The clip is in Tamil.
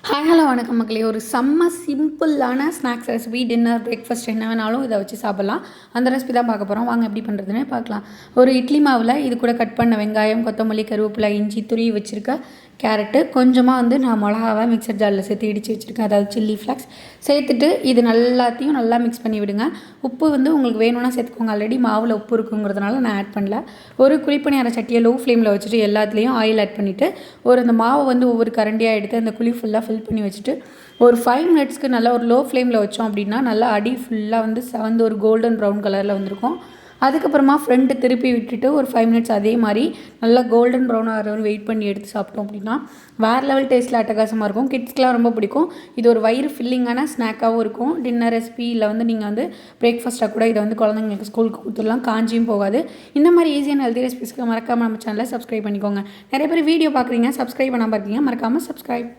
ஹாய் ஹலோ வணக்கம் மக்களே. ஒரு செம்ம சிம்பிளான ஸ்நாக்ஸ் ரெசிபி, டின்னர், பிரேக்ஃபாஸ்ட் என்ன வேணாலும் இதை வச்சு சாப்பிட்லாம். அந்த ரெசிபி தான் பார்க்க போகிறோம். வாங்க எப்படி பண்ணுறதுன்னு பார்க்கலாம். ஒரு இட்லி மாவில் இது கூட கட் பண்ண வெங்காயம், கொத்தமல்லி, கருவேப்பிலை, இஞ்சி, துருவி வச்சுருக்க கேரட்டு, கொஞ்சமாக நான் மிளகாவை மிக்சர் ஜாரில் சேர்த்து இடித்து வச்சுருக்கேன், அதாவது சில்லி ஃப்ளாக்ஸ் சேர்த்துட்டு இது எல்லாத்தையும் நல்லா மிக்ஸ் பண்ணி விடுங்க. உப்பு உங்களுக்கு வேணும்னா சேர்த்துக்கோங்க. ஆல்ரெடி மாவில் உப்பு இருக்குங்கிறதுனால நான் ஆட் பண்ணல. ஒரு குழிப்பணியார சட்டியை லோ ஃப்ளேமில் வச்சுட்டு எல்லாத்துலேயும் ஆயில் ஆட் பண்ணிவிட்டு அந்த மாவை ஒவ்வொரு கரண்டியாக எடுத்து அந்த குழி ஃபுல்லாக ஃபில் பண்ணி வச்சுட்டு ஒரு 5 மினிட்ஸ்க்கு நல்லா ஒரு லோ ஃப்ளேமில் வச்சோம் அப்படின்னா நல்லா அடி ஃபுல்லாக செவந்து ஒரு கோல்டன் ப்ரௌன் கலரில் வந்திருக்கும். அதுக்கப்புறமா ஃப்ரண்ட்டு திருப்பி விட்டுட்டு ஒரு 5 மினிட்ஸ் அதே மாதிரி நல்லா கோல்டன் ப்ரௌன் ஆகிற வெயிட் பண்ணி எடுத்து சாப்பிட்டோம் அப்படின்னா வேறு லெவல் டேஸ்ட்டில் அட்டகாசமாக இருக்கும். கிட்ஸ்க்கெலாம் ரொம்ப பிடிக்கும். இது ஒரு வயிறு ஃபில்லிங்கான ஸ்நாக்காகவும் இருக்கும். டின்னர் ரெசிபி இல்லை நீங்கள் பிரேக்ஃபாஸ்ட்டாக கூட இதை குழந்தைங்களுக்கு ஸ்கூலுக்கு கொடுத்துடலாம். காஞ்சியும் போகாது. இந்த மாதிரி ஈஸியான ஹெல்தி ரெசிபிஸ்க்கு மறக்காமல் நம்ம சேனலை சப்ஸ்கிரைப் பண்ணிக்கோங்க. நிறைய பேர் வீடியோ பார்க்குறீங்க, சப்ஸ்கிரைப் பண்ணாமல் இருக்கீங்க. மறக்காமல் சப்ஸ்கிரைப்.